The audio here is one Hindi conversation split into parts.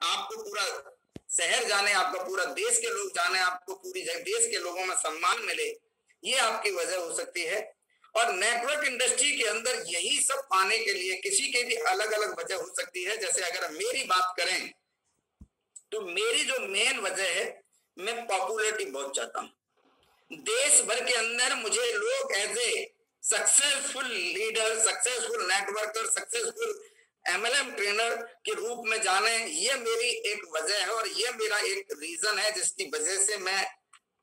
आपको पूरा शहर जाने, आपका पूरा देश के लोग जाने, आपको पूरी देश के लोगों में सम्मान मिले, ये आपकी वजह हो सकती है। और नेटवर्क इंडस्ट्री के अंदर यही सब पाने के लिए किसी के भी अलग अलग वजह हो सकती है। जैसे अगर मेरी बात करें तो मेरी जो मेन वजह है, मैं पॉपुलैरिटी बहुत चाहता हूं। देश भर के अंदर मुझे लोग as a successful leader, successful networker, successful MLM trainer के रूप में जाने, ये मेरी एक वजह है और ये मेरा एक रीजन है जिसकी वजह से मैं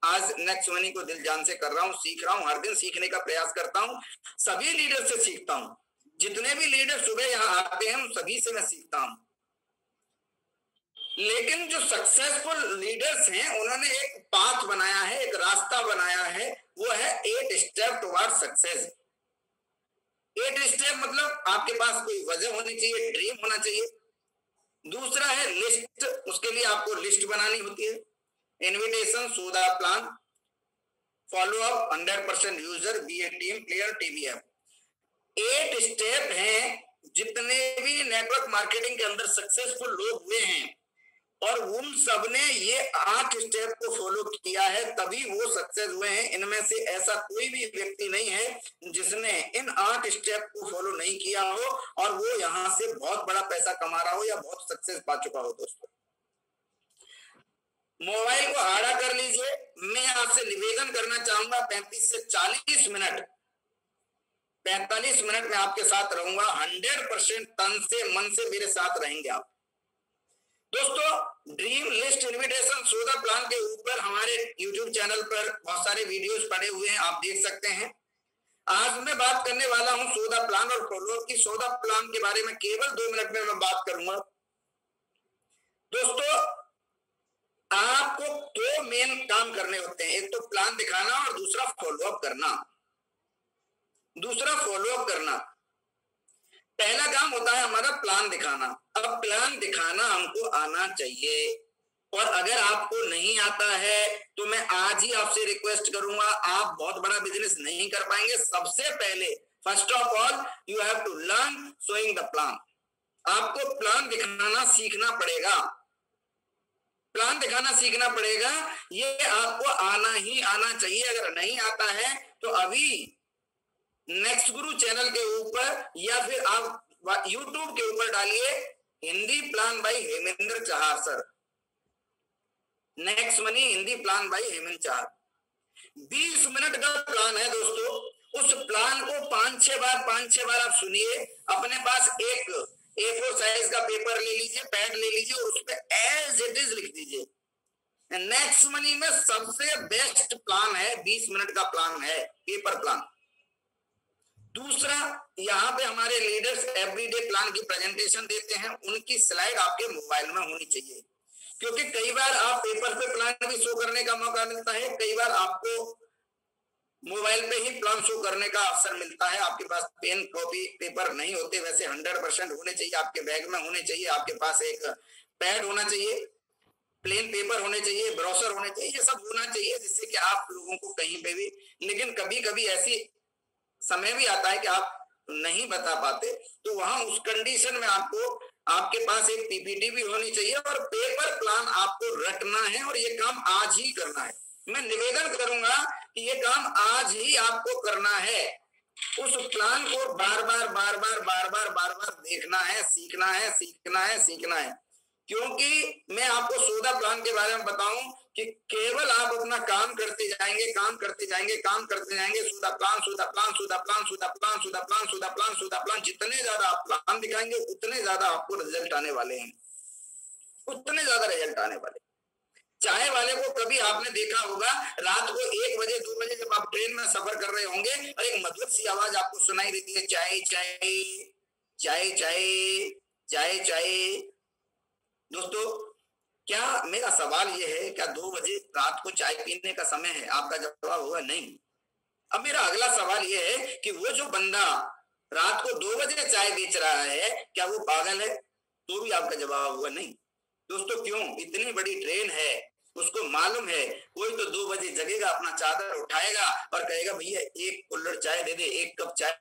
आज नेक्स्ट मनी को दिल जान से कर रहा हूँ, सीख रहा हूँ, हर दिन सीखने का प्रयास करता हूँ, सभी लीडर से सीखता हूँ। जितने भी लीडर सुबह यहाँ आते हैं सभी से मैं सीखता हूँ। लेकिन जो सक्सेसफुल लीडर्स हैं उन्होंने एक पाथ बनाया है, एक रास्ता बनाया है, वो है 8 स्टेप टुवर्ड सक्सेस। 8 स्टेप मतलब आपके पास कोई वजह होनी चाहिए, ड्रीम होना चाहिए। दूसरा है लिस्ट, उसके लिए आपको लिस्ट बनानी होती है। इन्विटेशन, सौदा plan, follow up, 100% user, be a team player, TBF। 8 step हैं। जितने भी नेटवर्क मार्केटिंग के अंदर सक्सेसफुल लोग हुए हैं और उन सब ने ये 8 स्टेप को फॉलो किया है, तभी वो सक्सेस हुए हैं। इनमें से ऐसा कोई भी व्यक्ति नहीं है जिसने इन 8 स्टेप को फॉलो नहीं किया हो और वो यहां से बहुत बड़ा पैसा कमा रहा हो या बहुत सक्सेस पा चुका हो। दोस्तों, मोबाइल को आड़ा कर लीजिए। मैं आपसे निवेदन करना चाहूंगा 35 से 40 मिनट, 45 मिनट में आपके साथ रहूंगा। 100% तन से मन से मेरे साथ रहेंगे आप। दोस्तों, ड्रीम लिस्ट, इन्विटेशन, सौदा प्लान के ऊपर हमारे YouTube चैनल पर बहुत सारे वीडियोस पड़े हुए हैं, आप देख सकते हैं। आज मैं बात करने वाला हूं सौदा प्लान और फॉलोअप की। सौदा प्लान के बारे में केवल 2 मिनट में मैं बात करूंगा। दोस्तों, आपको 2 मेन काम करने होते हैं, एक तो प्लान दिखाना और दूसरा फॉलोअप करना। पहला काम होता है हमारा प्लान दिखाना। अब प्लान दिखाना हमको आना चाहिए और अगर आपको नहीं आता है तो मैं आज ही आपसे रिक्वेस्ट करूंगा, आप बहुत बड़ा बिजनेस नहीं कर पाएंगे। सबसे पहले first of all you have to learn showing the plan. आपको प्लान दिखाना सीखना पड़ेगा, प्लान दिखाना सीखना पड़ेगा। ये आपको आना ही आना चाहिए। अगर नहीं आता है तो अभी नेक्स्ट गुरु चैनल के ऊपर या फिर आप YouTube के ऊपर डालिए Hindi plan by Hemendra Chahar sir, next money Hindi plan by Hemendra Chahar. 20 minute का प्लान है दोस्तों। उस प्लान को 5-6 बार आप सुनिए। अपने पास एक A4 साइज का पेपर ले लीजिए, पैड ले लीजिए और उस पर एज इट इज लिख दीजिए। नेक्स्ट मनी में सबसे बेस्ट प्लान है, 20 मिनट का प्लान है, पेपर प्लान। दूसरा, यहाँ पे हमारे लीडर्स एवरीडे प्लान की प्रेजेंटेशन देते हैं, उनकी स्लाइड आपके मोबाइल में होनी चाहिए। क्योंकि कई बार आप पेपर पे प्लान भी शो करने का मौका मिलता है, कई बार आपको मोबाइल पे ही प्लान शो करने का अवसर मिलता है। आपके पास पेन, कॉपी, पेपर नहीं होते, वैसे 100% होने चाहिए, आपके बैग में होने चाहिए। आपके पास एक पैड होना चाहिए, प्लेन पेपर होने चाहिए, ब्रोशर होने चाहिए, ये सब होना चाहिए जिससे कि आप लोगों को कहीं पे भी, लेकिन कभी कभी ऐसी समय भी आता है कि आप नहीं बता पाते, तो वहां उस कंडीशन में आपको आपके पास एक PPT भी होनी चाहिए और पेपर प्लान आपको रटना है और ये काम आज ही करना है। मैं निवेदन करूंगा कि ये काम आज ही आपको करना है। उस प्लान को बार बार देखना है, सीखना है। क्योंकि मैं आपको सौदा प्लान के बारे में बताऊं कि केवल आप अपना काम करते जाएंगे, सौदा प्लान, जितने ज्यादा आप प्लान दिखाएंगे उतने ज्यादा आपको रिजल्ट आने वाले हैं, उतने ज्यादा रिजल्ट आने वाले। चाय वाले को कभी आपने देखा होगा रात को 1 बजे 2 बजे जब आप ट्रेन में सफर कर रहे होंगे और एक मधुर सी आवाज आपको सुनाई देती है, चाय चाय चाय चाय चाय चाय। दोस्तों, क्या मेरा सवाल यह है, क्या 2 बजे रात को चाय पीने का समय है? आपका जवाब होगा नहीं। अब मेरा अगला सवाल यह है कि वो जो बंदा रात को 2 बजे चाय बेच रहा है, क्या वो पागल है? तो भी आपका जवाब होगा नहीं। दोस्तों, क्यों? इतनी बड़ी ट्रेन है, उसको मालूम है कोई तो 2 बजे जगेगा, अपना चादर उठाएगा और कहेगा भैया 1 कुल्हड़ चाय दे दे, 1 कप चाय।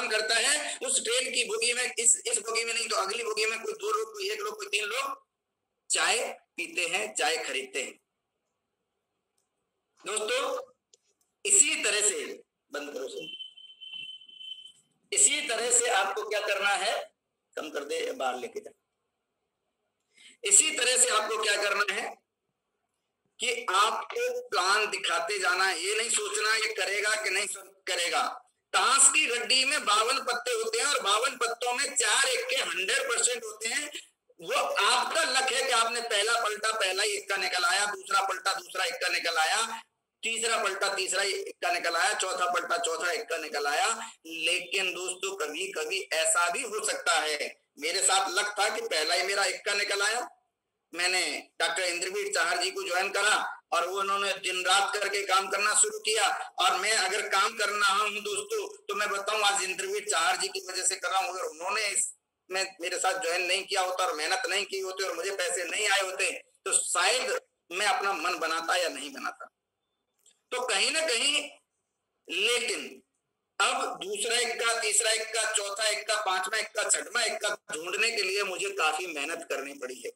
काम करता है, उस ट्रेन की बोगी में, इस बोगी में नहीं तो अगली बोगी में कोई 2 लोग, कोई 1 लोग, कोई 3 लोग चाय पीते हैं, चाय खरीदते हैं। दोस्तों इसी तरह से, बंद करो सर, इसी तरह से आपको क्या करना है, कम कर दे, बाहर लेके जा। इसी तरह से आपको क्या करना है कि आपको प्लान दिखाते जाना है। ये नहीं सोचना ये करेगा कि नहीं करेगा। ताश की गड्डी में 52 पत्ते होते हैं और 52 पत्तों में 4 इक्के 100% होते हैं। वो आपका लक है कि आपने पहला पलटा पहला ही इक्का निकल आया, दूसरा पलटा दूसरा इक्का निकल आया, तीसरा पलटा तीसरा इक्का निकल आया, चौथा पलटा चौथा इक्का निकल आया। लेकिन दोस्तों कभी कभी ऐसा भी हो सकता है, मेरे साथ लक था कि पहला ही मेरा इक्का निकल आया। मैंने डॉक्टर इंद्रवीर चाहर जी को ज्वाइन करा और वो उन्होंने दिन रात करके काम करना शुरू किया। और मैं अगर काम कर रहा हूं दोस्तों तो मैं बताऊं आज इंद्रवीर चाहर जी की वजह से कर रहा हूं। अगर उन्होंने इसमें मेरे साथ ज्वाइन नहीं किया होता और मेहनत नहीं की होती और मुझे पैसे नहीं आए होते तो शायद मैं अपना मन बनाता या नहीं बनाता। तो कहीं ना कहीं, लेकिन अब दूसरा इक्का, तीसरा इक्का, चौथा इक्का, पांचवा इक्का, छठवां इक्का ढूंढने के लिए मुझे काफी मेहनत करनी पड़ी है।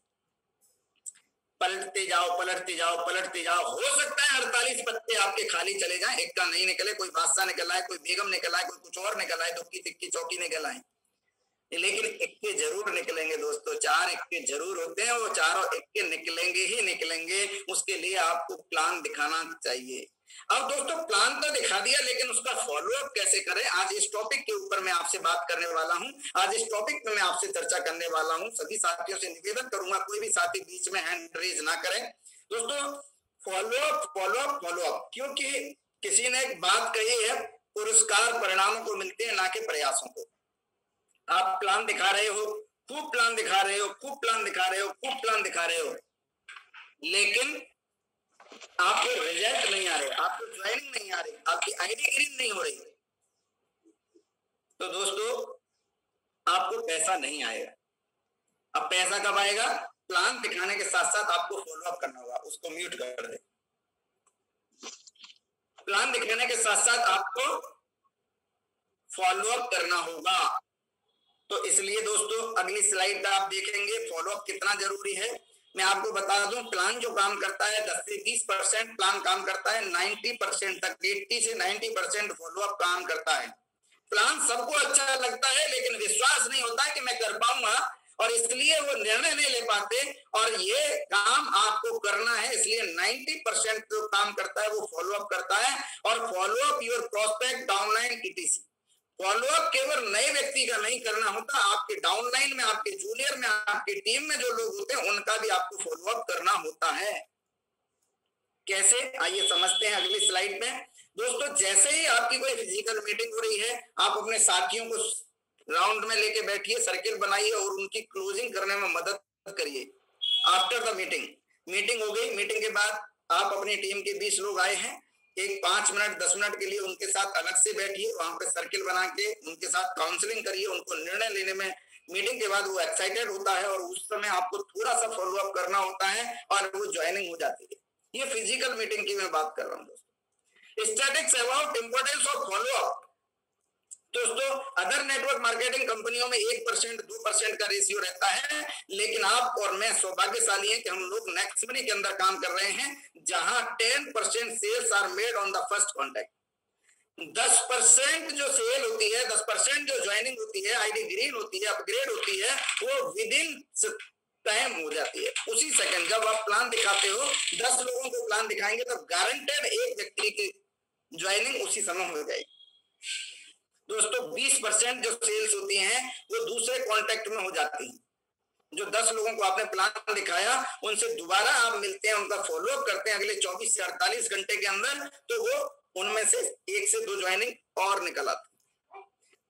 पलटते जाओ पलटते जाओ पलटते जाओ, हो सकता है 48 पत्ते आपके खाली चले जाएं, इक्का नहीं निकले, कोई बादशाह निकल आए, कोई बेगम निकल आए, कोई कुछ और निकल आए, दुक्की तिक्की चौकी निकल आए, लेकिन इक्के जरूर निकलेंगे दोस्तों। 4 इक्के जरूर होते हैं, वो चारों इक्के निकलेंगे ही निकलेंगे। उसके लिए आपको प्लान दिखाना चाहिए। अब दोस्तों प्लान तो दिखा दिया, लेकिन उसका फॉलोअप कैसे करें, आज इस टॉपिक के ऊपर मैं आपसे बात करने वाला हूं। आज इस टॉपिक पे मैं आपसे चर्चा करने वाला हूं। सभी साथियों से निवेदन करूंगा कोई भी साथी बीच में हैंड रेज ना करें। दोस्तों फॉलोअप फॉलोअप फॉलोअप, क्योंकि किसी ने एक बात कही है, पुरस्कार परिणामों को मिलते हैं ना कि प्रयासों को। आप प्लान दिखा रहे हो, खूब प्लान दिखा रहे हो, खूब प्लान दिखा रहे हो, खूब प्लान दिखा रहे हो, लेकिन आपको रिजल्ट नहीं आ रहे, आपको ज्वाइनिंग नहीं आ रही, आपकी आईडी ग्रीन नहीं हो रही, तो दोस्तों आपको पैसा नहीं आएगा। अब पैसा कब आएगा? प्लान दिखाने के साथ साथ आपको फॉलोअप करना होगा। उसको म्यूट कर दे। प्लान दिखाने के साथ साथ आपको फॉलोअप करना होगा। तो इसलिए दोस्तों अगली स्लाइड पर आप देखेंगे फॉलोअप कितना जरूरी है। मैं आपको बता दूं, प्लान जो काम करता है 10 से 20% प्लान काम करता है, 90% तक, 80 से 90% फॉलोअप काम करता है। प्लान सबको अच्छा लगता है, लेकिन विश्वास नहीं होता कि मैं कर पाऊंगा, और इसलिए वो निर्णय नहीं ले पाते। और ये काम आपको करना है, इसलिए 90% जो काम करता है वो फॉलोअप करता है। और follow up your prospect downline etc, follow up केवल नए व्यक्ति का नहीं करना होता, आपके डाउनलाइन में, आपके जूनियर में, आपकी टीम में जो लोग होते हैं उनका भी आपको फॉलोअप करना होता है। कैसे, आइए समझते हैं अगली स्लाइड में। दोस्तों जैसे ही आपकी कोई फिजिकल मीटिंग हो रही है, आप अपने साथियों को राउंड में लेके बैठिए, सर्किल बनाइए और उनकी क्लोजिंग करने में मदद करिए। आफ्टर द मीटिंग हो गई, मीटिंग के बाद आप अपनी टीम के 20 लोग आए हैं, एक 5 मिनट 10 मिनट के लिए उनके साथ अलग से बैठिए, वहां पे सर्किल बना के उनके साथ काउंसलिंग करिए। उनको निर्णय लेने में मीटिंग के बाद वो एक्साइटेड होता है और उस समय आपको थोड़ा सा फॉलोअप करना होता है और वो ज्वाइनिंग हो जाती है। ये फिजिकल मीटिंग की मैं बात कर रहा हूँ दोस्तों। Statistics about importance of follow up. दोस्तों अदर नेटवर्क मार्केटिंग कंपनियों में 1% 2% का रेशियो रहता है, लेकिन आप और मैं सौभाग्यशाली हैं कि हम लोग नेक्स्ट मनी के अंदर काम कर रहे हैं, जहां 10% sales are made on the first contact. 10% जो सेल होती है, 10% जो ज्वाइनिंग होती है, आईडी ग्रीन होती है, अपग्रेड होती है, वो विद इन टाइम हो जाती है, उसी सेकंड। जब आप प्लान दिखाते हो, 10 लोगों को प्लान दिखाएंगे तो गारंटेड एक व्यक्ति की ज्वाइनिंग उसी समय हो जाएगी। दोस्तों 20% जो सेल्स होती हैं वो दूसरे कॉन्टेक्ट में हो जाती हैं। जो 10 लोगों को आपने प्लान दिखाया उनसे दोबारा आप मिलते हैं, उनका फॉलोअप करते हैं अगले 24 से 48 घंटे के अंदर, तो वो उनमें से 1 से 2 ज्वाइनिंग और निकल आती।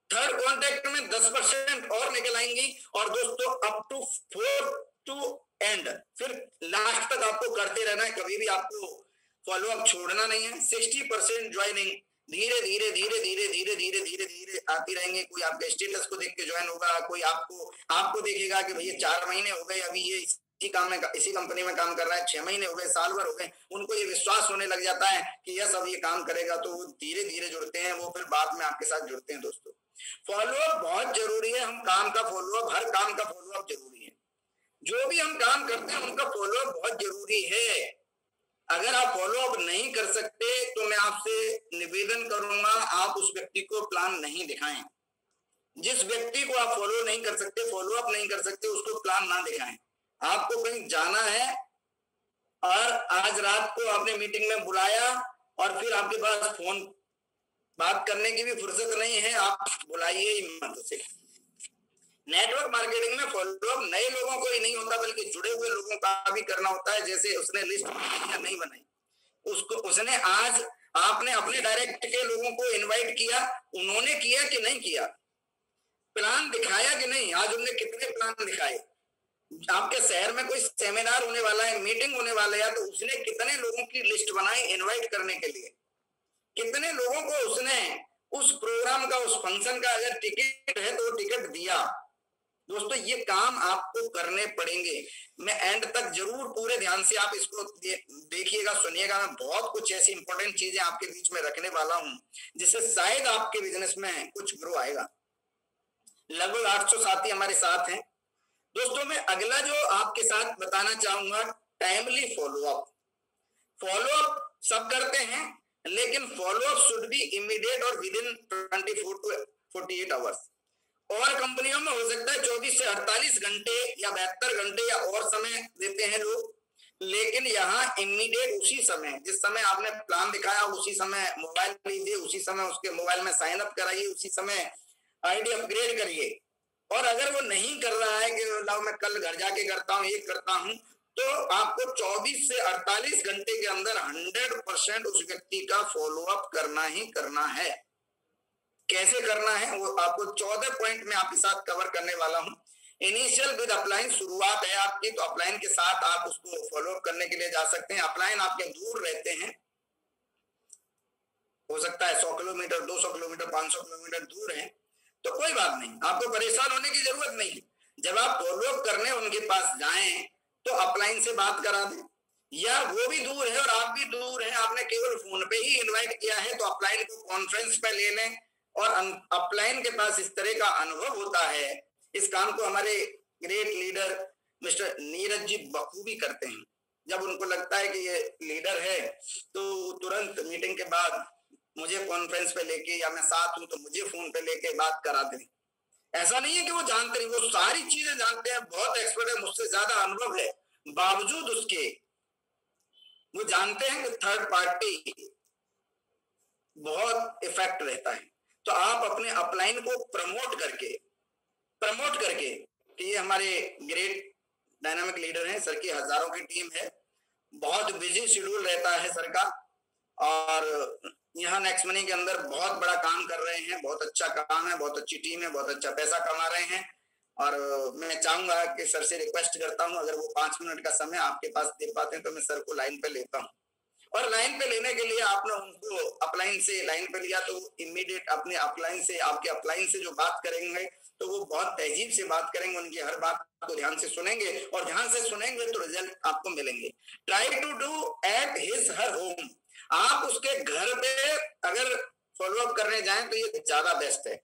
थर्ड कॉन्टेक्ट में 10% और निकल आएंगी। और दोस्तों अप टू 4 टू एंड, फिर लास्ट तक आपको करते रहना है, कभी भी आपको फॉलोअप छोड़ना नहीं है। 60% ज्वाइनिंग धीरे धीरे धीरे धीरे धीरे धीरे धीरे धीरे आती रहेंगे। कोई आपके स्टेटस को देख के ज्वाइन होगा, कोई आपको देखेगा कि भैया 4 महीने हो गए, अभी ये इसी काम में, इसी कंपनी में काम कर रहा है, 6 महीने हो गए, साल भर हो गए, उनको ये विश्वास होने लग जाता है कि यस अब ये काम करेगा, तो वो धीरे धीरे जुड़ते हैं, वो फिर बाद में आपके साथ जुड़ते हैं। दोस्तों फॉलोअप बहुत जरूरी है। हम काम का फॉलोअप, हर काम का फॉलोअप जरूरी है। जो भी हम काम करते हैं उनका फॉलोअप बहुत जरूरी है। अगर आप फॉलोअप नहीं कर सकते तो मैं आपसे निवेदन करूंगा, आप उस व्यक्ति को प्लान नहीं दिखाएं। जिस व्यक्ति को आप फॉलो नहीं कर सकते, फॉलोअप नहीं कर सकते, उसको प्लान ना दिखाएं। आपको कहीं जाना है और आज रात को आपने मीटिंग में बुलाया और फिर आपके पास फोन बात करने की भी फुर्सत नहीं है, आप बुलाइए ही मत उसे। नेटवर्क मार्केटिंग में फॉलोअप नए लोगों को ही नहीं होता बल्कि जुड़े हुए लोगों का भी करना होता है। जैसे उसने लिस्ट नहीं बनाई, उसको उसने आज आपने अपने डायरेक्ट के लोगों को इनवाइट किया, उन्होंने किया कि नहीं किया, प्लान दिखाया कि नहीं, आज उन्होंने कितने प्लान दिखाए। आपके शहर में कोई सेमिनार होने वाला है, मीटिंग होने वाला है, तो उसने कितने लोगों की लिस्ट बनाई इनवाइट करने के लिए, कितने लोगों को उसने उस प्रोग्राम का, उस फंक्शन का अगर टिकट है तो टिकट दिया। दोस्तों ये काम आपको करने पड़ेंगे। मैं एंड तक जरूर पूरे ध्यान से आप इसको देखिएगा, सुनिएगा। मैं बहुत कुछ ऐसी इंपॉर्टेंट चीजें आपके बीच में रखने वाला हूं जिससे शायद आपके बिजनेस में कुछ ग्रो आएगा। लगभग 800 साथी हमारे साथ हैं। दोस्तों मैं अगला जो आपके साथ बताना चाहूंगा, टाइमली फॉलोअप। फॉलोअप सब करते हैं लेकिन फॉलोअप शुड बी इमीडिएट और विद इन 24 to 48 आवर्स। और कंपनियों में हो सकता है 24 से 48 घंटे या 72 घंटे या और समय देते हैं लोग, लेकिन यहाँ इमीडिएट उसी समय, जिस समय आपने प्लान दिखाया उसी समय मोबाइल लीजिए, उसी समय उसके मोबाइल में साइन अप कराइए, उसी समय आईडी अपग्रेड करिए। और अगर वो नहीं कर रहा है कि लाओ मैं कल घर जाके करता हूँ, ये करता हूँ, तो आपको 24 से 48 घंटे के अंदर 100% उस व्यक्ति का फॉलोअप करना ही करना है। कैसे करना है वो आपको 14 पॉइंट में आपके साथ कवर करने वाला हूं। इनिशियल विद अपलाइन, शुरुआत है आपकी तो अपलाइन के साथ आप उसको फॉलोअप करने के लिए जा सकते हैं। अपलाइन आपके दूर रहते हैं, हो सकता है 100 किलोमीटर, 200 किलोमीटर, 500 किलोमीटर दूर है, तो कोई बात नहीं, आपको परेशान होने की जरूरत नहीं। जब आप फॉलोअप करने उनके पास जाएं तो अपलाइन से बात करा दें, या वो भी दूर है और आप भी दूर हैं, आपने केवल फोन पे ही इनवाइट किया है तो अपलाइन को कॉन्फ्रेंस पे ले लें। और अपलाइन के पास इस तरह का अनुभव होता है, इस काम को हमारे great leader mister Neeraj ji बखूबी करते हैं। जब उनको लगता है कि ये लीडर है तो तुरंत मीटिंग के बाद मुझे कॉन्फ्रेंस पे लेके, या मैं साथ हूं तो मुझे फोन पे लेके बात करा दें। ऐसा नहीं है कि वो जानते नहीं, वो सारी चीजें जानते हैं, बहुत एक्सपर्ट है, मुझसे ज्यादा अनुभव है, बावजूद उसके वो जानते हैं कि थर्ड पार्टी बहुत इफेक्ट रहता है। तो आप अपने अपलाइन को प्रमोट करके कि ये हमारे ग्रेट डायनामिक लीडर हैं, सर की हजारों की टीम है, बहुत बिजी शेड्यूल रहता है सर का, और यहाँ नेक्स्ट मनी के अंदर बहुत बड़ा काम कर रहे हैं, बहुत अच्छा काम है, बहुत अच्छी टीम है, बहुत अच्छा पैसा कमा रहे हैं। और मैं चाहूंगा कि सर से रिक्वेस्ट करता हूं, अगर वो 5 मिनट का समय आपके पास दे पाते हैं तो मैं सर को लाइन पे लेता हूं। और लाइन पे लेने के लिए आपने उनको अपलाइन से लाइन पे लिया तो इमीडिएट अपने अपलाइन से, आपके अपलाइन से जो बात करेंगे तो वो बहुत तहजीब से बात करेंगे, उनकी हर बात को ध्यान से सुनेंगे, और ध्यान से सुनेंगे तो रिजल्ट आपको मिलेंगे। Try to do at his her home. आप उसके घर पे अगर फॉलोअप करने जाएं तो ये ज्यादा बेस्ट है।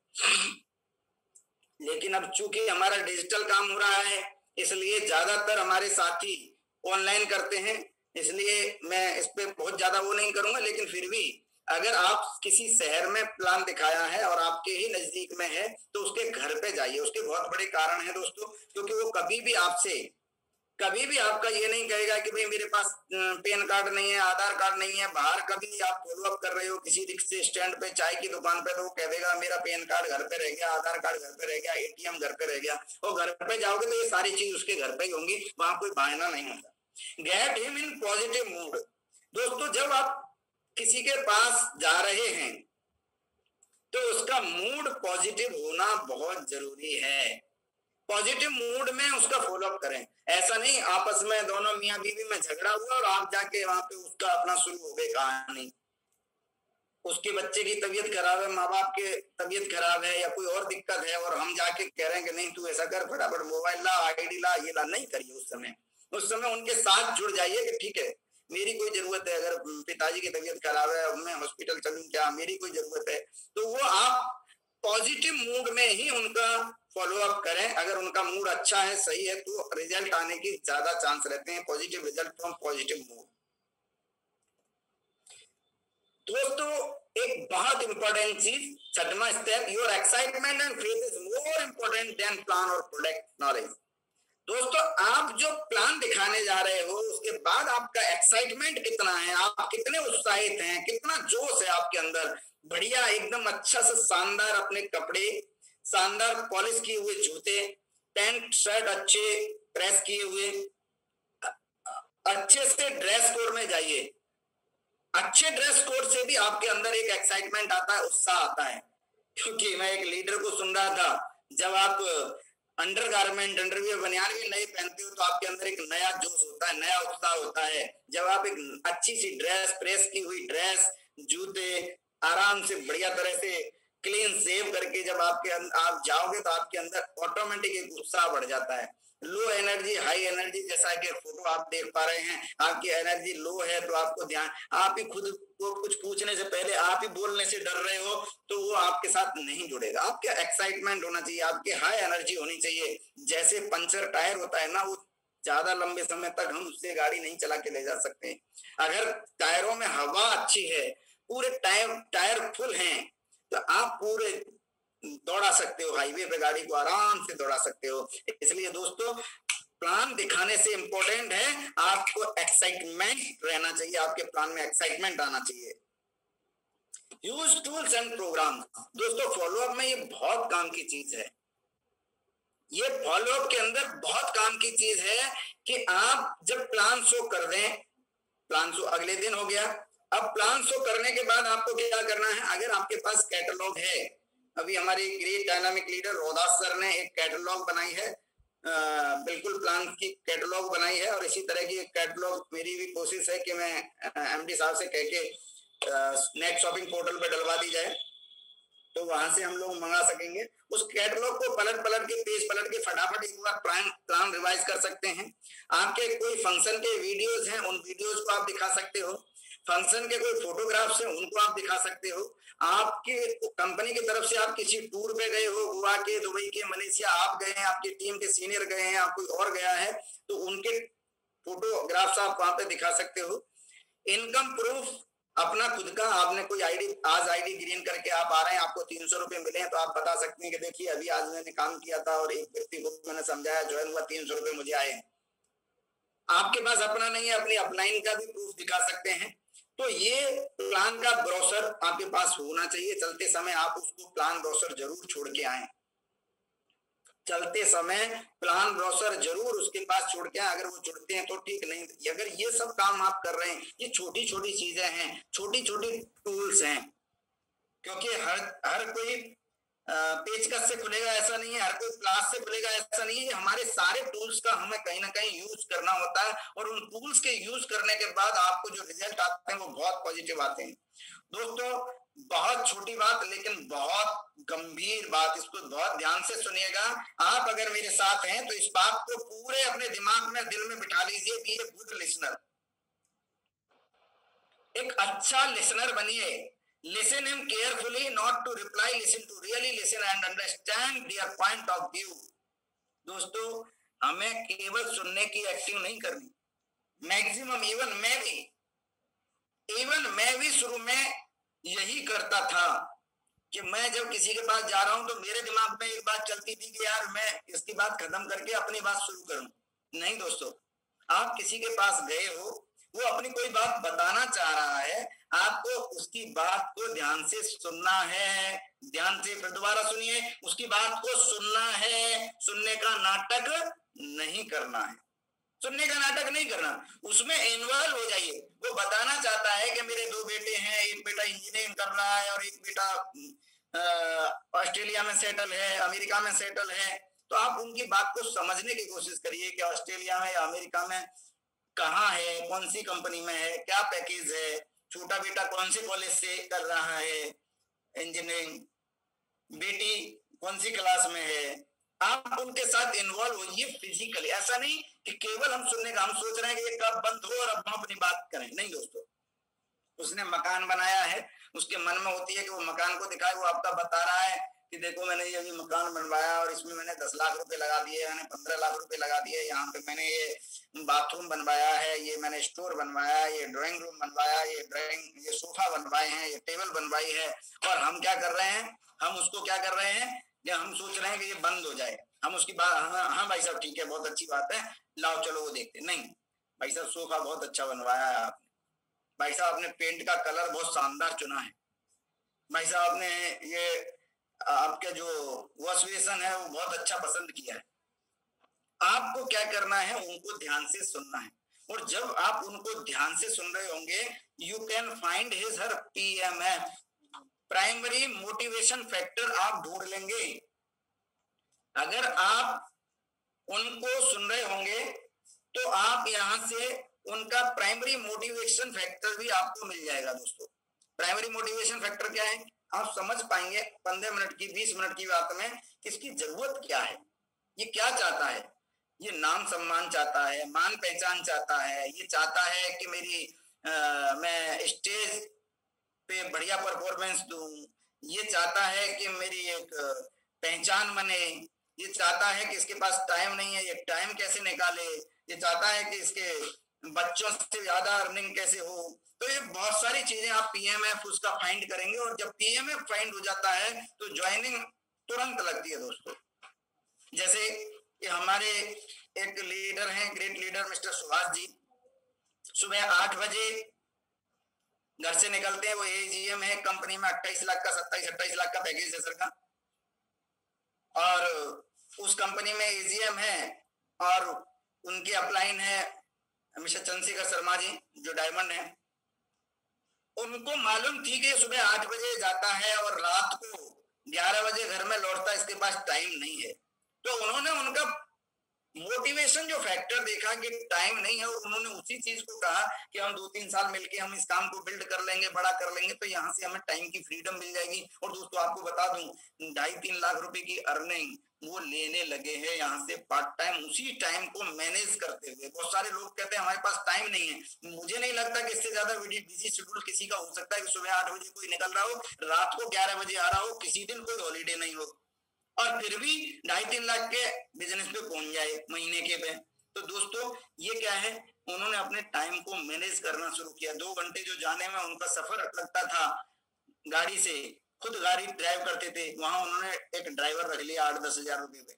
लेकिन अब चूंकि हमारा डिजिटल काम हो रहा है इसलिए ज्यादातर हमारे साथी ऑनलाइन करते हैं, इसलिए मैं इस पे बहुत ज्यादा वो नहीं करूंगा। लेकिन फिर भी अगर आप किसी शहर में प्लान दिखाया है और आपके ही नजदीक में है तो उसके घर पे जाइए। उसके बहुत बड़े कारण है दोस्तों, क्योंकि वो कभी भी आपका ये नहीं कहेगा कि भाई मेरे पास पैन कार्ड नहीं है, आधार कार्ड नहीं है। बाहर कभी आप फॉलोअप कर रहे हो किसी रिक्शे स्टैंड पे, चाय की दुकान पे, तो वो कह देगा मेरा पैन कार्ड घर पे रह गया, आधार कार्ड घर पे रह गया, एटीएम घर पे रह गया। और घर पे जाओगे तो ये सारी चीज उसके घर पे ही होंगी, वहां कोई बहाना नहीं होता। Get him in positive mood. दोस्तों जब आप किसी के पास जा रहे हैं तो उसका मूड पॉजिटिव होना बहुत जरूरी है। पॉजिटिव मूड में उसका फॉलोअप करें। ऐसा नहीं आपस में दोनों मियां बीवी में झगड़ा हुआ और आप जाके वहां पे उसका अपना शुरू हो गई कहानी, उसके बच्चे की तबीयत खराब है, माँ बाप की तबीयत खराब है, या कोई और दिक्कत है, और हम जाके कह रहे हैं कि नहीं तू ऐसा कर, फटाफट मोबाइल ला, आईडी ला, ये ला। नहीं करिए। उस समय उनके साथ जुड़ जाइए कि ठीक है मेरी कोई जरूरत है, अगर पिताजी की तबीयत खराब है मैं हॉस्पिटल चलूं क्या, मेरी कोई जरूरत है, तो वो आप पॉजिटिव मूड में ही उनका फॉलो अप करें। अगर उनका मूड अच्छा है, सही है, तो रिजल्ट आने की ज्यादा चांस रहते हैं। Positive result from positive mood. दोस्तों एक बहुत इंपॉर्टेंट चीज, छठवां step, your excitement and faith is more important than plan और प्रोडक्ट नॉलेज। दोस्तों आप जो प्लान दिखाने जा रहे हो उसके बाद आपका एक्साइटमेंट कितना है, आप कितने उत्साहित हैं, कितना जोश है आपके अंदर, बढ़िया एकदम अच्छा से शानदार अपने कपड़े, शानदार पॉलिश किए हुए जूते, पैंट शर्ट अच्छे प्रेस किए हुए, अच्छे से ड्रेस कोड में जाइए। अच्छे ड्रेस कोड से भी आपके अंदर एक एक्साइटमेंट आता है, उत्साह आता है। क्योंकि मैं एक लीडर को सुन रहा था, जब आप अंडरगारमेंट, अंडरवियर, बनियान भी नए पहनते हो तो आपके अंदर एक नया जोश होता है, नया उत्साह होता है। जब आप एक अच्छी सी ड्रेस, प्रेस की हुई ड्रेस, जूते, आराम से बढ़िया तरह से क्लीन सेव करके जब आप जाओगे तो आपके अंदर ऑटोमेटिक एक उत्साह बढ़ जाता है। लो एनर्जी, हाई एनर्जी, जैसा कि फोटो आप देख पा रहे हैं, आपकी एनर्जी लो है तो आपको ध्यान, आप ही खुद को कुछ पूछने से पहले आप ही बोलने से डर रहे हो तो वो आपके साथ नहीं जुड़ेगा। आपके एक्साइटमेंट होना चाहिए, आपकी हाई एनर्जी होनी चाहिए। जैसे पंचर टायर होता है ना, वो ज्यादा लंबे समय तक हम उससे गाड़ी नहीं चला के ले जा सकते। अगर टायरों में हवा अच्छी है, पूरे टायर फुल हैं, तो आप पूरे दौड़ा सकते हो, हाईवे पे गाड़ी को आराम से दौड़ा सकते हो। इसलिए दोस्तों प्लान दिखाने से इंपॉर्टेंट है आपको एक्साइटमेंट रहना चाहिए, आपके प्लान में एक्साइटमेंट आना चाहिए। Use tools and program. दोस्तों फॉलोअप में ये बहुत काम की चीज है, ये फॉलोअप के अंदर बहुत काम की चीज है कि आप जब प्लान शो कर दें, प्लान शो अगले दिन हो गया, अब प्लान शो करने के बाद आपको क्या करना है, अगर आपके पास कैटलॉग है, अभी हमारे great dynamic leader Rohidas sir ने एक कैटलॉग बनाई है, बिल्कुल प्लान की कैटलॉग बनाई है, और इसी तरह की एक कैटलॉग मेरी भी कोशिश है कि मैं एमडी साहब से कह के नेक्स्ट शॉपिंग पोर्टल पे डलवा दी जाए, तो वहां से हम लोग मंगा सकेंगे। उस कैटलॉग को पलट पलट के, पेज पलट के फटाफट एक बार प्लान रिवाइज कर सकते हैं। आपके कोई फंक्शन के वीडियोज हैं, उन वीडियोज को आप दिखा सकते हो। फंक्शन के कोई फोटोग्राफ्स हैं, उनको आप दिखा सकते हो। आपकी कंपनी की तरफ से आप किसी टूर पे गए हो, गोवा के, दुबई के, मलेशिया आप गए हैं, आपकी टीम के सीनियर गए हैं, आप कोई और गया है, तो उनके फोटोग्राफ्स आप वहां पे दिखा सकते हो। इनकम प्रूफ अपना खुद का, आपने कोई आईडी ग्रीन करके आप आ रहे हैं, आपको 300 रुपए मिले हैं, तो आप बता सकते हैं कि देखिए अभी आज मैंने काम किया था और एक व्यक्ति को मैंने समझाया, ज्वाइन हुआ, 300 रुपए मुझे आए। आपके पास अपना नहीं है, अपनी अपलाइन का भी प्रूफ दिखा सकते हैं। तो ये प्लान का ब्रोशर आपके पास होना चाहिए। चलते समय आप उसको प्लान ब्रोशर जरूर छोड़ के आए, चलते समय प्लान ब्रोशर जरूर उसके पास छोड़ के आए। अगर वो जुड़ते हैं तो ठीक, नहीं अगर ये सब काम आप कर रहे हैं, ये छोटी छोटी चीजें हैं, छोटी छोटी टूल्स हैं। क्योंकि हर कोई पेचकस से खुलेगा ऐसा नहीं है, हर कोई प्लास से खुलेगा ऐसा नहीं है। हमारे सारे टूल्स का हमें कहीं ना कहीं यूज करना होता है, और उन टूल्स के यूज करने के बाद आपको जो रिजल्ट आते हैं वो बहुत पॉजिटिव आते हैं। दोस्तों बहुत छोटी बात लेकिन बहुत गंभीर बात, इसको बहुत ध्यान से सुनिएगा। आप अगर मेरे साथ हैं तो इस बात को पूरे अपने दिमाग में, दिल में बिठा लीजिए कि ये गुड लिसनर, एक अच्छा लिसनर बनिए। Listen him carefully, not to reply, listen to really listen and understand their point of view। दोस्तों हमें केवल सुनने की एक्टिंग नहीं करनी। मैक्सिमम इवन मैं भी शुरू में यही करता था कि मैं जब किसी के पास जा रहा हूं तो मेरे दिमाग में एक बात चलती थी कि यार मैं इसकी बात खत्म करके अपनी बात शुरू करूं। नहीं दोस्तों, आप किसी के पास गए हो, वो अपनी कोई बात बताना चाह रहा है, आपको उसकी बात को ध्यान से सुनना है। ध्यान से फिर दोबारा सुनिए, उसकी बात को सुनना है, सुनने का नाटक नहीं करना है, सुनने का नाटक नहीं करना, उसमें इन्वॉल्व हो जाइए। वो बताना चाहता है कि मेरे 2 बेटे हैं, एक बेटा इंजीनियरिंग कर रहा है और एक बेटा ऑस्ट्रेलिया में सेटल है, अमेरिका में सेटल है। तो आप उनकी बात को समझने की कोशिश करिए कि ऑस्ट्रेलिया में या अमेरिका में कहाँ है, कौन सी कंपनी में है, क्या पैकेज है, छोटा बेटा कौन से कॉलेज से कर रहा है इंजीनियरिंग, बेटी कौन सी क्लास में है। आप उनके साथ इन्वॉल्व होइए फिजिकली। ऐसा नहीं कि केवल हम सुनने का, हम सोच रहे हैं कि ये कब बंद हो और अब हम अपनी बात करें। नहीं दोस्तों, उसने मकान बनाया है, उसके मन में होती है कि वो मकान को दिखाए, वो आपका बता रहा है कि देखो मैंने ये अभी मकान बनवाया और इसमें मैंने 10 लाख रुपए लगा दिए, मैंने 15 लाख रुपए लगा दिए, यहाँ पे मैंने ये बाथरूम बनवाया है, ये मैंने स्टोर बनवाया, ये ड्राइंग रूम बनवाया, ये सोफा बनवाए हैं, ये टेबल बनवाई है। और हम क्या कर रहे हैं, हम उसको क्या कर रहे हैं कि हम सोच रहे हैं कि ये बंद हो जाए। हम उसकी बात, हाँ भाई साहब ठीक है, बहुत अच्छी बात है, लाओ चलो वो देखते। नहीं भाई साहब, सोफा बहुत अच्छा बनवाया है आपने, भाई साहब आपने पेंट का कलर बहुत शानदार चुना है, भाई साहब आपने ये आपके जो वॉश बेसिन है वो बहुत अच्छा पसंद किया है। आपको क्या करना है, उनको ध्यान से सुनना है। और जब आप उनको ध्यान से सुन रहे होंगे, you can find his her PMF, primary motivation factor आप ढूंढ लेंगे। अगर आप उनको सुन रहे होंगे तो आप यहां से उनका प्राइमरी मोटिवेशन फैक्टर भी आपको मिल जाएगा। दोस्तों प्राइमरी मोटिवेशन फैक्टर क्या है, आप समझ पाएंगे 15 मिनट की 20 मिनट की बात में इसकी जरूरत क्या है, ये क्या चाहता है। ये नाम सम्मान चाहता है, मान पहचान चाहता है, ये चाहता है कि मैं स्टेज पे बढ़िया परफॉर्मेंस दूं, ये चाहता है कि मेरी एक पहचान बने, ये चाहता है कि इसके पास टाइम नहीं है, ये टाइम कैसे निकाले, ये चाहता है कि इसके बच्चों से ज्यादा अर्निंग कैसे हो। तो ये बहुत सारी चीजें आप PMF उसका फाइंड करेंगे, और जब PMF फाइंड हो जाता है तो ज्वाइनिंग तुरंत लगती है। दोस्तों जैसे कि हमारे एक लीडर हैं, great leader mister Subhash ji, सुबह 8 बजे घर से निकलते हैं। वो AGM है कंपनी में, 28 लाख का 27-28 लाख का पैकेज है सर का, और उस कंपनी में AGM है, और उनके अपलाइन है मिस्टर चंद्रशेखर शर्मा जी जो डायमंड है। उनको मालूम थी कि सुबह 8 बजे जाता है और रात को 11 बजे घर में लौटता है, इसके पास टाइम नहीं है। तो उन्होंने उनका मोटिवेशन जो फैक्टर देखा कि टाइम नहीं है, और उन्होंने उसी चीज को कहा कि हम 2-3 साल मिलके हम इस काम को बिल्ड कर लेंगे, बड़ा कर लेंगे, तो यहाँ से हमें टाइम की फ्रीडम मिल जाएगी। और दोस्तों आपको बता दूं, 2.5-3 लाख रुपए की अर्निंग वो लेने लगे हैं यहाँ से पार्ट टाइम, उसी टाइम को मैनेज करते हुए। बहुत सारे लोग कहते हैं हमारे पास टाइम नहीं है, मुझे नहीं लगता कि इससे ज्यादा बिजी शेड्यूल किसी का हो सकता है कि सुबह 8 बजे कोई निकल रहा हो, रात को 11 बजे आ रहा हो, किसी दिन कोई हॉलीडे नहीं हो, और फिर भी 2.5-3 लाख के बिजनेस पे पहुंच जाए महीने के पे। तो दोस्तों ये क्या है, उन्होंने अपने टाइम को मैनेज करना शुरू किया। 2 घंटे जो जाने में उनका सफर लगता था गाड़ी से, खुद गाड़ी ड्राइव करते थे, वहां उन्होंने एक ड्राइवर रख लिया 8-10 हजार रुपए पे।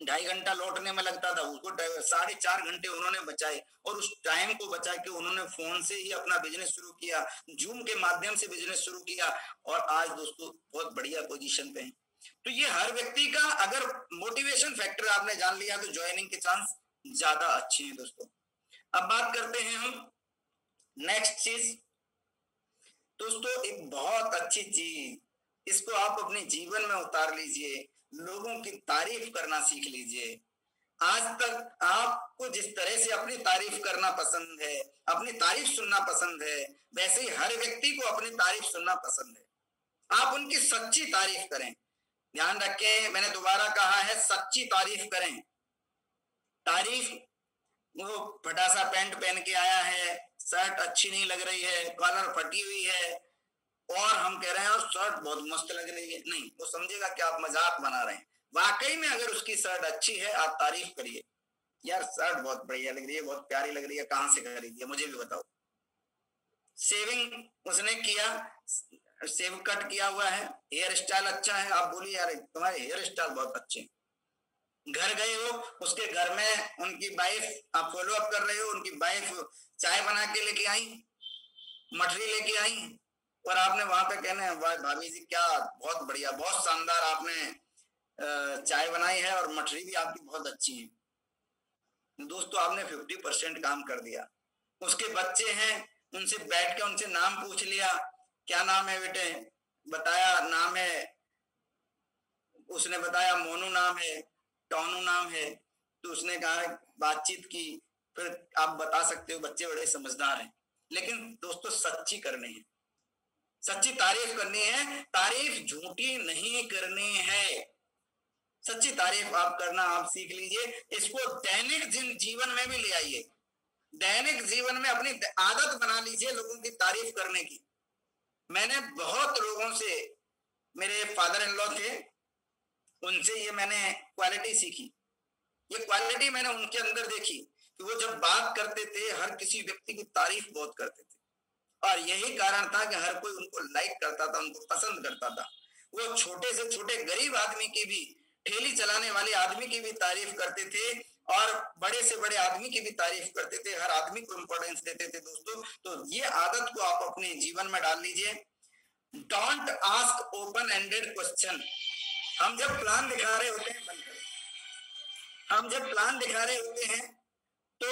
2.5 घंटा लौटने में लगता था, उसको 4.5 घंटे उन्होंने बचाए, और उस टाइम को बचा के उन्होंने फोन से ही अपना बिजनेस शुरू किया, जूम के माध्यम से बिजनेस शुरू किया, और आज दोस्तों बहुत बढ़िया पोजीशन पे हैं। तो ये हर व्यक्ति का अगर मोटिवेशन फैक्टर आपने जान लिया तो ज्वाइनिंग के चांस ज्यादा अच्छे हैं। दोस्तों अब बात करते हैं हम नेक्स्ट चीज। दोस्तों एक बहुत अच्छी चीज, इसको आप अपने जीवन में उतार लीजिए, लोगों की तारीफ करना सीख लीजिए। आज तक आपको जिस तरह से अपनी तारीफ करना पसंद है, अपनी तारीफ सुनना पसंद है, वैसे ही हर व्यक्ति को अपनी तारीफ सुनना पसंद है। आप उनकी सच्ची तारीफ करें। ध्यान रखें, मैंने दोबारा कहा है, सच्ची तारीफ करें। तारीफ, वो फटा सा पैंट पहन के आया है, शर्ट अच्छी नहीं लग रही है, कॉलर फटी हुई है, और हम कह रहे हैं शर्ट बहुत मस्त लग रही है, नहीं, वो समझेगा कि आप मजाक बना रहे हैं। वाकई में अगर उसकी शर्ट अच्छी है, आप तारीफ करिए, यार शर्ट बहुत बढ़िया लग रही है, बहुत प्यारी लग रही है, कहाँ से खरीदी है, मुझे भी बताओ। सेविंग उसने किया, सेव कट किया हुआ है, हेयर स्टाइल अच्छा है, आप बोलिए यार तुम्हारे हेयर स्टाइल बहुत अच्छे हैं। घर गए हो, उसके घर में उनकी वाइफ, आप फॉलो अप कर रहे हो, उनकी वाइफ चाय बना के लेके आई, मठरी लेके आई, और आपने वहां पे कहने भाभी जी क्या बहुत बढ़िया, बहुत शानदार आपने चाय बनाई है, और मठरी भी आपकी बहुत अच्छी है। दोस्तों आपने 50% काम कर दिया। उसके बच्चे हैं, उनसे बैठ के उनसे नाम पूछ लिया, क्या नाम है बेटे, बताया नाम है, उसने बताया मोनू नाम है, टोनू नाम है, तो उसने कहा, बातचीत की, फिर आप बता सकते हो, बच्चे बड़े समझदार हैं। लेकिन दोस्तों सच्ची करनी है, सच्ची तारीफ करनी है, तारीफ झूठी नहीं करनी है। सच्ची तारीफ आप करना आप सीख लीजिए, इसको दैनिक जीवन में भी ले आइए, दैनिक जीवन में अपनी आदत बना लीजिए लोगों की तारीफ करने की। मैंने बहुत लोगों से मेरे फादर इन लॉ थे, उनसे ये मैंने क्वालिटी सीखी। ये क्वालिटी मैंने उनके अंदर देखी कि वो जब बात करते थे हर किसी व्यक्ति की तारीफ बहुत करते थे, और यही कारण था कि हर कोई उनको लाइक करता था, उनको पसंद करता था। वो छोटे से छोटे गरीब आदमी की भी, ठेली चलाने वाले आदमी की भी तारीफ करते थे, और बड़े से बड़े आदमी की भी तारीफ करते थे, हर आदमी को इंपॉर्टेंस देते थे दोस्तों। तो ये आदत को आप अपने जीवन में डाल लीजिए। Don't ask open ended question. हम जब प्लान दिखा रहे होते हैं, हम जब प्लान दिखा रहे होते हैं तो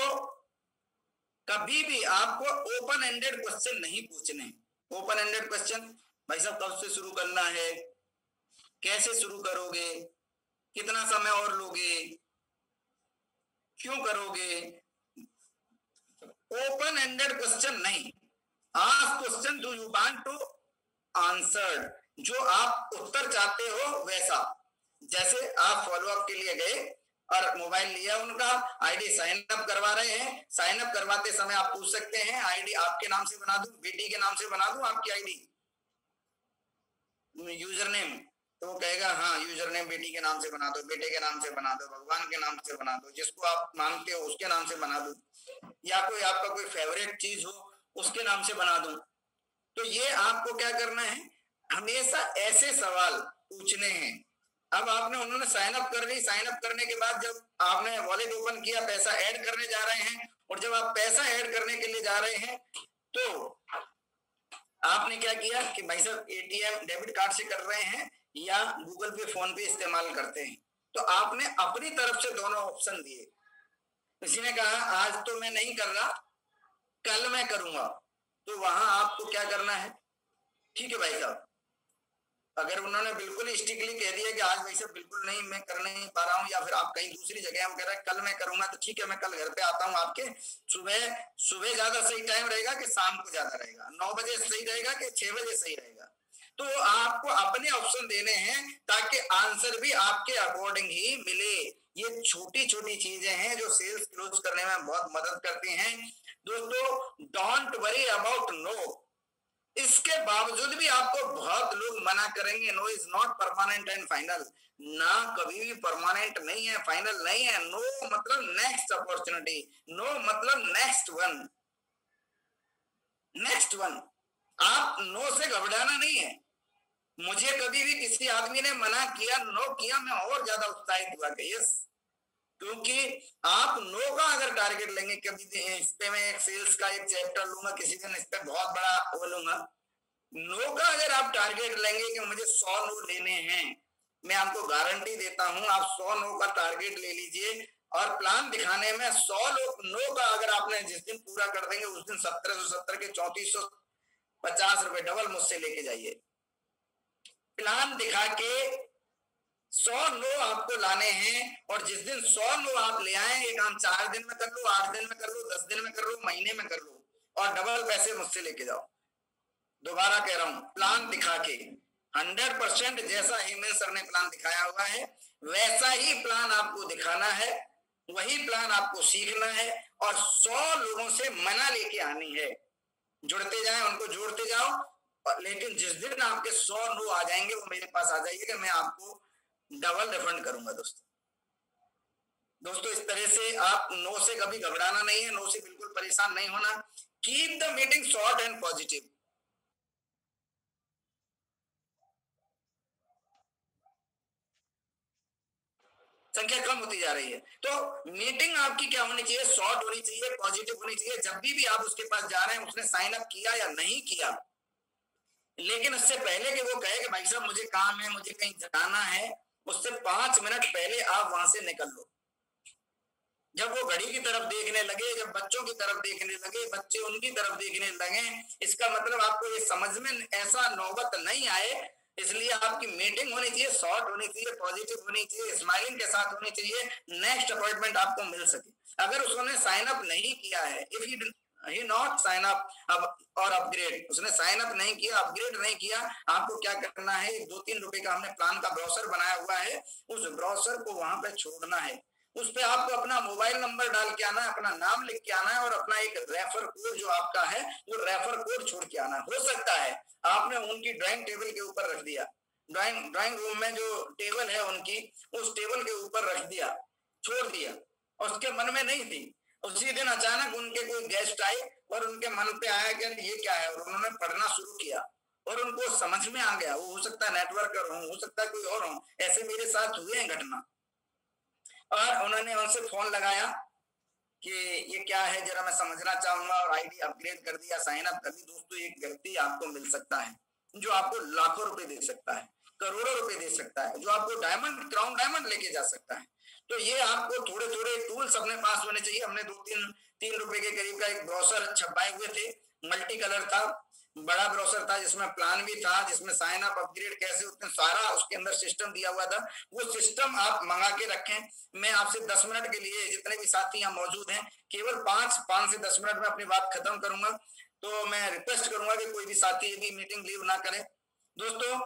कभी भी आपको ओपन एंडेड क्वेश्चन नहीं पूछने। ओपन एंडेड क्वेश्चन, भाई साहब कब से शुरू करना है, कैसे शुरू करोगे, कितना समय और लोगे, क्यों करोगे, ओपन एंडेड क्वेश्चन नहीं। Ask question do you want to answer, जो आप उत्तर चाहते हो वैसा। जैसे आप फॉलोअप के लिए गए और मोबाइल लिया उनका, आईडी साइन अप करवा रहे हैं, साइन अप करवाते समय आप पूछ सकते हैं आईडी आपके नाम से बना दूं, बेटी के नाम से बना दूं आपकी आईडी, यूजर नेम, तो वो कहेगा हाँ यूजर नेम बेटी के नाम से बना दो, बेटे के नाम से बना दो, भगवान के नाम से बना दो, जिसको आप मानते हो उसके नाम से बना दो, या कोई आपका कोई फेवरेट चीज हो उसके नाम से बना दो। तो ये आपको क्या करना है, हमेशा ऐसे सवाल पूछने हैं। अब आपने, उन्होंने साइन अप कर ली, साइन अप करने के बाद जब आपने वॉलेट ओपन किया, पैसा ऐड करने जा रहे हैं, और जब आप पैसा ऐड करने के लिए जा रहे हैं तो आपने क्या किया कि भाई साहब एटीएम डेबिट कार्ड से कर रहे हैं या गूगल पे फोन पे इस्तेमाल करते हैं, तो आपने अपनी तरफ से दोनों ऑप्शन दिए। किसी ने कहा आज तो मैं नहीं कर रहा, कल मैं करूंगा, तो वहां आपको क्या करना है, ठीक है भाई साहब। अगर उन्होंने बिल्कुल स्ट्रिक्टली कह दिया कि आज भाई साहब बिल्कुल नहीं, मैं कर नहीं पा रहा हूँ, या फिर आप कहीं दूसरी जगह वो कह रहा है कल मैं करूंगा, तो ठीक है मैं कल घर पे आता हूँ आपके। सुबह ज्यादा सही टाइम रहेगा कि शाम को ज्यादा रहेगा, 9 बजे सही रहेगा कि 6 बजे सही रहेगा। तो आपको अपने ऑप्शन देने हैं ताकि आंसर भी आपके अकॉर्डिंग ही मिले। ये छोटी छोटी चीजें हैं जो सेल्स क्लोज करने में बहुत मदद करती हैं दोस्तों। Don't worry about no. इसके बावजूद भी आपको बहुत लोग मना करेंगे, no is not permanent and final. ना कभी भी परमानेंट नहीं है, फाइनल नहीं है। नो मतलब नेक्स्ट अपॉर्चुनिटी, नो मतलब नेक्स्ट वन, नेक्स्ट वन। आप नो से घबराना नहीं है। मुझे कभी भी किसी आदमी ने मना किया, नो किया, मैं और ज्यादा उत्साहित हुआ कि यस, क्योंकि आप नो का अगर टारगेट लेंगे, कभी इस पे मैं एक सेल्स का एक चैप्टर लूंगा, किसी दिन इस पे बहुत बड़ा वो लूंगा। नो का अगर आप टारगेट लेंगे कि मुझे 100 नो लेने हैं, मैं आपको गारंटी देता हूं आप 100 नो का टारगेट ले लीजिए, और प्लान दिखाने में 100 नो का अगर आपने जिस दिन पूरा कर देंगे उस दिन 1770 के 3450 रुपए डबल मुझसे लेके जाइए। प्लान दिखा के 100 नो आपको लाने हैं, और जिस दिन 100 नो आप ले आए, ये काम 4 दिन में कर लो, 8 दिन में कर लो, 10 दिन में कर लो, महीने में कर लो, और डबल पैसे मुझसे लेके जाओ। दोबारा कह रहा हूं, प्लान दिखा के 100% जैसा हेमंत सर ने प्लान दिखाया हुआ है वैसा ही प्लान आपको दिखाना है, वही प्लान आपको सीखना है, और 100 लोगों से मना लेके आनी है। जुड़ते जाए, उनको जोड़ते जाओ, लेकिन जिस दिन आपके 100 नो आ जाएंगे वो मेरे पास आ जाइएगा, मैं आपको डबल रिफंड करूंगा दोस्तों। इस तरह से आप नो से कभी घबराना नहीं है, नो से बिल्कुल परेशान नहीं होना। Keep the meeting short and positive. संख्या कम होती जा रही है, तो मीटिंग आपकी क्या होनी चाहिए, शॉर्ट होनी चाहिए, पॉजिटिव होनी चाहिए। जब भी आप उसके पास जा रहे हैं, उसने साइन अप किया या नहीं किया, लेकिन उससे पहले कि वो कहे कि भाई साहब मुझे काम है, मुझे कहीं जाना है, उससे 5 मिनट पहले आप वहां से निकल लो। जब वो घड़ी की तरफ देखने लगे, जब बच्चों की तरफ देखने लगे, बच्चे उनकी तरफ देखने लगे, इसका मतलब आपको ये समझ में ऐसा नौबत नहीं आए, इसलिए आपकी मीटिंग होनी चाहिए, शॉर्ट होनी चाहिए, पॉजिटिव होनी चाहिए, स्माइलिंग के साथ होनी चाहिए, नेक्स्ट अपॉइंटमेंट आपको मिल सके। अगर उसने साइन अप नहीं किया है, if he not sign up और अपग्रेड, उसने साइन अप नहीं किया, अपग्रेड नहीं किया, आपको क्या करना है, 2-3 रुपए का हमने प्लान का ब्राउजर बनाया हुआ है, उस ब्राउजर को वहां पे छोड़ना है। उस पे आपको अपना मोबाइल नंबर डाल के आना है, अपना नाम लिख के आना है, और अपना एक रेफर कोड जो आपका है वो रेफर कोड छोड़ के आना है। हो सकता है आपने उनकी ड्राइंग टेबल के ऊपर रख दिया, ड्राइंग रूम में जो टेबल है उनकी, उस टेबल के ऊपर रख दिया, छोड़ दिया, और उसके मन में नहीं थी। उसी दिन अचानक उनके कोई गेस्ट आए और उनके मन पे आया कि ये क्या है, और उन्होंने पढ़ना शुरू किया और उनको समझ में आ गया। वो हो सकता है नेटवर्कर हो सकता है कोई और हो, ऐसे मेरे साथ हुए हैं घटना। और उन्होंने उनसे फोन लगाया कि ये क्या है, जरा मैं समझना चाहूंगा, और आईडी अपग्रेड कर दिया, साइन अप कर दी। दोस्तों, एक व्यक्ति आपको मिल सकता है जो आपको लाखों रुपए दे सकता है, करोड़ों रुपए दे सकता है, जो आपको डायमंड, क्राउन डायमंड लेके जा सकता है। तो ये आपको थोड़े थोड़े टूल्स अपने पास होने चाहिए। हमने 2-3 रुपए के करीब का एक ब्रोशर छपाए हुए थे, मल्टी कलर था, बड़ा ब्रोशर था, जिसमें प्लान भी था, जिसमें साइन अप अपग्रेड कैसे होते हैं सारा उसके अंदर सिस्टम दिया हुआ था। वो सिस्टम आप मंगा के रखें। मैं आपसे 10 मिनट के लिए, जितने भी साथी यहाँ मौजूद हैं, केवल 5 से 10 मिनट में अपनी बात खत्म करूंगा। तो मैं रिक्वेस्ट करूंगा कि कोई भी साथी ये भी मीटिंग लीव ना करे। दोस्तों,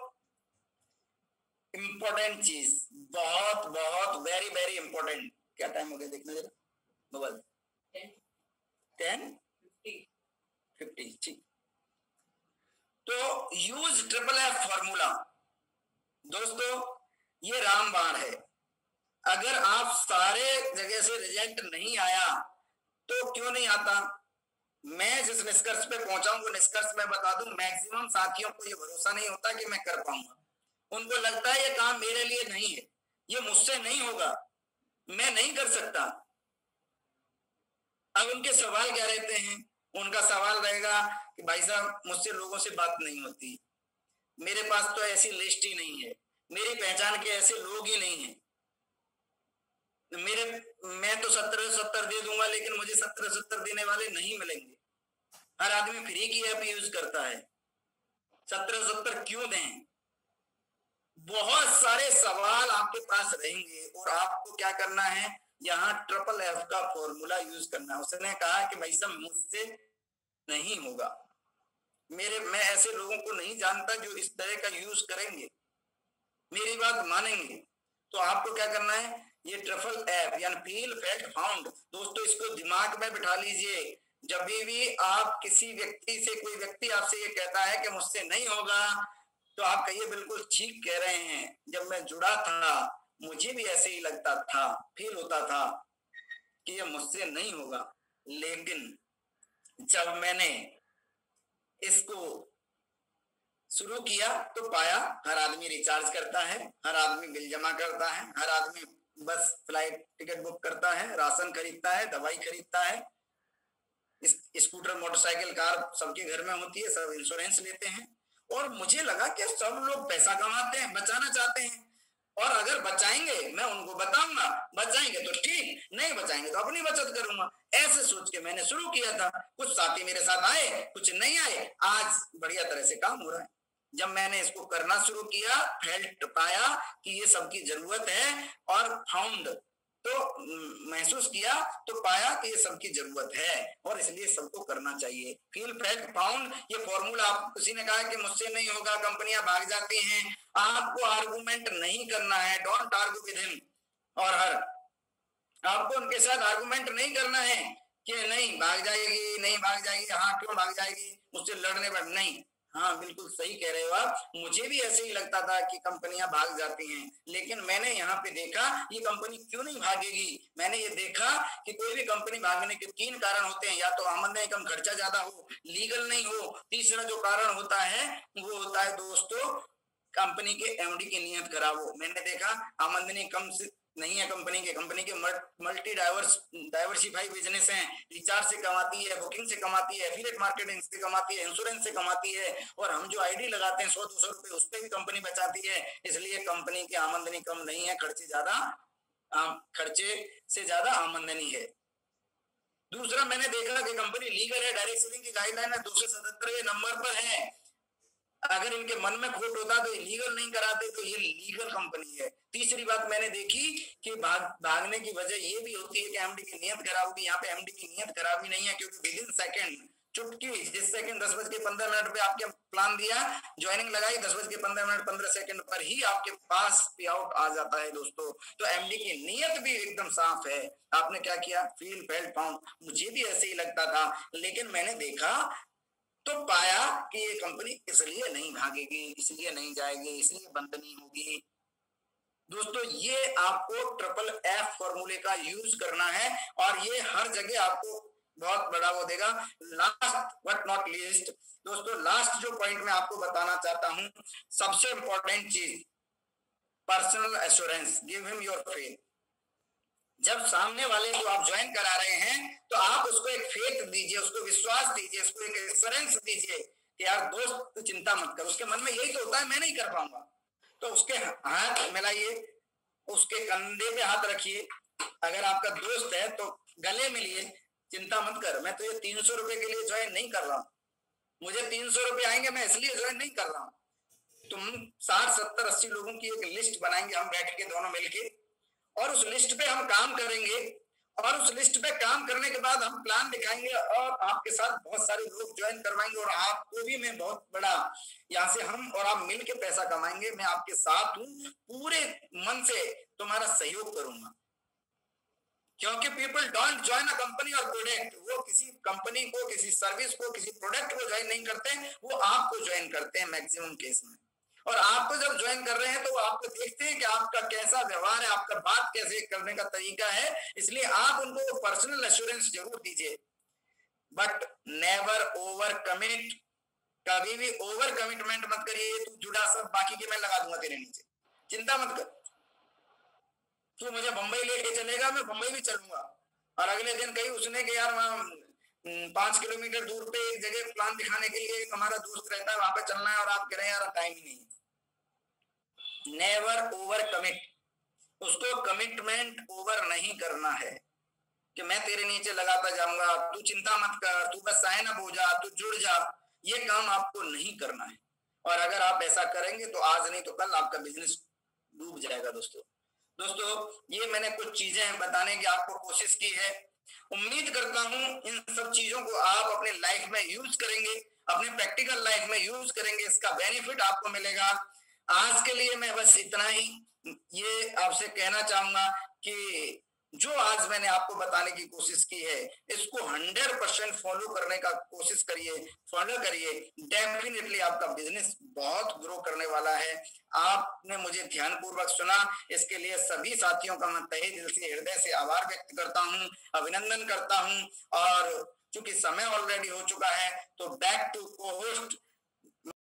इंपॉर्टेंट चीज, बहुत बहुत वेरी वेरी इंपॉर्टेंट। क्या टाइम हो गया देखना जरा मोबाइल। 10:50 ठीक। तो यूज FFF फॉर्मूला। दोस्तों, ये रामबाण है। अगर आप सारे जगह से रिजल्ट नहीं आया तो क्यों नहीं आता, मैं जिस निष्कर्ष पे पहुंचा हूं वो निष्कर्ष मैं बता दूं। मैक्सिमम साथियों को ये भरोसा नहीं होता कि मैं कर पाऊंगा। उनको लगता है ये काम मेरे लिए नहीं है, ये मुझसे नहीं होगा, मैं नहीं कर सकता। अब उनके सवाल क्या रहते हैं? उनका सवाल रहेगा कि भाई साहब, मुझसे लोगों से बात नहीं होती, मेरे पास तो ऐसी लिस्ट ही नहीं है, मेरी पहचान के ऐसे लोग ही नहीं है, मैं तो 17 दे दूंगा लेकिन मुझे 17 देने वाले नहीं मिलेंगे। हर आदमी फ्री की ऐप यूज करता है, 17 क्यों दें? बहुत सारे सवाल आपके पास रहेंगे और आपको क्या करना है, यहाँ FFF का फॉर्मूला यूज करना है। उसने कहा कि भाई साहब, मुझसे नहीं होगा, मैं ऐसे लोगों को नहीं जानता जो इस तरह का यूज करेंगे, मेरी बात मानेंगे। तो आपको क्या करना है, ये FFF यानी फील फेल्ट फाउंड, दोस्तों इसको दिमाग में बिठा लीजिए। जब भी आप किसी व्यक्ति से, कोई व्यक्ति आपसे ये कहता है कि मुझसे नहीं होगा, तो आप कहिए बिल्कुल ठीक कह रहे हैं, जब मैं जुड़ा था मुझे भी ऐसे ही लगता था, फील होता था कि ये मुझसे नहीं होगा। लेकिन जब मैंने इसको शुरू किया तो पाया हर आदमी रिचार्ज करता है, हर आदमी बिल जमा करता है, हर आदमी बस फ्लाइट टिकट बुक करता है, राशन खरीदता है, दवाई खरीदता है, स्कूटर मोटरसाइकिल कार सबके घर में होती है, सब इंश्योरेंस लेते हैं। और मुझे लगा कि सब लोग पैसा कमाते हैं, बचाना चाहते हैं, और अगर बचाएंगे मैं उनको बताऊंगा, बचाएंगे तो ठीक, नहीं बचाएंगे तो अपनी बचत करूंगा। ऐसे सोच के मैंने शुरू किया था। कुछ साथी मेरे साथ आए, कुछ नहीं आए, आज बढ़िया तरह से काम हो रहा है। जब मैंने इसको करना शुरू किया, फेल्ट पाया कि ये सबकी जरूरत है, और फाउंड तो महसूस किया तो पाया कि ये सबकी जरूरत है और इसलिए सबको करना चाहिए। फील फेल्ट फाउंड, ये फॉर्मूला। आप किसी ने कहा कि मुझसे नहीं होगा, कंपनियां भाग जाती हैं, आपको आर्गुमेंट नहीं करना है, डोंट आर्गू विद हिम और हर। आपको उनके साथ आर्गुमेंट नहीं करना है कि नहीं भाग जाएगी, नहीं भाग जाएगी, हाँ क्यों भाग जाएगी, मुझसे लड़ने पर नहीं। हाँ बिल्कुल सही कह रहे हो आप, मुझे भी ऐसे ही लगता था कि कंपनियां भाग जाती हैं, लेकिन मैंने यहाँ पे देखा ये कंपनी क्यों नहीं भागेगी। मैंने ये देखा कि कोई भी कंपनी भागने के 3 कारण होते हैं, या तो आमदनी कम, खर्चा ज्यादा हो, लीगल नहीं हो, तीसरा जो कारण होता है वो होता है दोस्तों कंपनी के एमडी की नीयत खराब हो। मैंने देखा आमदनी कम से नहीं है कंपनी के मल्टी डाइवर्सिफाई बिजनेस हैं, रिचार्ज से कमाती है, बुकिंग से कमाती है, एफिलिएट मार्केटिंग से कमाती है, इंश्योरेंस से कमाती है, और हम जो आईडी लगाते हैं 100-200 रुपए उस पर भी कंपनी बचाती है। इसलिए कंपनी की आमदनी कम नहीं है, खर्चे से ज्यादा आमदनी है। दूसरा, मैंने देखा कि कंपनी लीगल है, डायरेक्ट सेलिंग की गाइडलाइन है 277वें नंबर पर है। अगर इनके मन में खोट होता तो लीगल नहीं कराते, तो ये लीगल कंपनी है। तीसरी बात मैंने देखी कि भागने की वजह ये भी होती है कि एमडी की नियत खराब होगी। यहाँ पे एमडी की नियत खराब ही नहीं है, क्योंकि विद इन सेकंड, चुटकी, जिस सेकंड 10:15 पे आपके प्लान दिया, ज्वाइनिंग लगाई, 10:15 15 सेकंड पर ही आपके पास पे आउट आ जाता है दोस्तों। तो एमडी की नियत भी एकदम साफ है। आपने क्या किया, फील फेल्ट फाउंड। मुझे भी ऐसे ही लगता था, लेकिन मैंने देखा तो पाया कि ये कंपनी इसलिए नहीं भागेगी, इसलिए नहीं जाएगी, इसलिए बंद नहीं होगी। दोस्तों ये आपको ट्रिपल एफ फॉर्मूले का यूज करना है और ये हर जगह आपको बहुत बड़ा वो देगा। लास्ट बट नॉट लीस्ट दोस्तों, लास्ट जो पॉइंट मैं आपको बताना चाहता हूं, सबसे इंपॉर्टेंट चीज, personal assurance, give him your faith. जब सामने वाले को आप ज्वाइन करा रहे हैं तो आप उसको एक फेथ दीजिए, उसको विश्वास दीजिए, उसको एक एश्योरेंस दीजिए कि यार दोस्त तू चिंता मत कर। उसके मन में यही तो होता है मैं नहीं कर पाऊंगा, तो उसके हाथ मिलाइए, उसके कंधे पे हाथ रखिए। अगर आपका दोस्त है तो गले मिलिए, चिंता मत कर, मैं तो ये 300 रुपए के लिए ज्वाइन नहीं कर रहा हूँ, मुझे 300 रुपए आएंगे, मैं इसलिए ज्वाइन नहीं कर रहा हूँ। तुम 60 70 80 लोगों की एक लिस्ट बनाएंगे हम बैठ के दोनों मिलके, और उस लिस्ट पे हम काम करेंगे, और उस लिस्ट पे काम करने के बाद हम प्लान दिखाएंगे और आपके साथ बहुत सारे लोग ज्वाइन करवाएंगे, और आपको भी मैं बहुत बड़ा यहाँ से हम और आप मिलके पैसा कमाएंगे। मैं आपके साथ हूँ, पूरे मन से तुम्हारा सहयोग करूंगा, क्योंकि people don't join a company और प्रोडक्ट, वो किसी कंपनी को, किसी सर्विस को, किसी प्रोडक्ट को ज्वाइन नहीं करते, वो आपको ज्वाइन करते हैं मैक्सिमम केस में। और आपको जब ज्वाइन कर रहे हैं तो वो आपको देखते हैं कि आपका कैसा व्यवहार है, आपका बात कैसे करने का तरीका है, इसलिए आप उनको पर्सनल एश्योरेंस जरूर दीजिए, बट नेवर ओवर कमिट। कभी भी ओवर कमिटमेंट मत करिए, तू जुड़ा सब बाकी के मैं लगा दूंगा तेरे नीचे, चिंता मत कर, तू मुझे बंबई लेके चलेगा मैं बंबई भी चलूंगा, और अगले दिन कहीं उसने कि यार वहां 5 किलोमीटर दूर पे एक जगह प्लान दिखाने के लिए हमारा दोस्त रहता है, वहां पे चलना है, और आप कह रहे हैं यार टाइम ही नहीं है। नेवर ओवर कमिट, उसको कमिटमेंट ओवर नहीं करना है कि मैं तेरे नीचे लगाता जाऊंगा, तू चिंता मत कर, तू बस साइन अप हो जा, तू जुड़ जा, ये काम आपको नहीं करना है। और अगर आप ऐसा करेंगे तो आज नहीं तो कल आपका बिजनेस डूब जाएगा। दोस्तों ये मैंने कुछ चीजें बताने की आपको कोशिश की है, उम्मीद करता हूं इन सब चीजों को आप अपने लाइफ में यूज करेंगे, अपने प्रैक्टिकल लाइफ में यूज करेंगे, इसका बेनिफिट आपको मिलेगा। आज के लिए मैं बस इतना ही ये आपसे कहना चाहूंगा कि जो आज मैंने आपको बताने की कोशिश की है, इसको 100% फॉलो करने का कोशिश करिए, फॉलो करिए, डेफिनेटली आपका बिजनेस बहुत ग्रो करने वाला है। आपने मुझे ध्यानपूर्वक सुना, इसके लिए सभी साथियों का मैं तहे दिल से, हृदय से आभार व्यक्त करता हूं, अभिनंदन करता हूं। और चूंकि समय ऑलरेडी हो चुका है तो बैक टू को होस्ट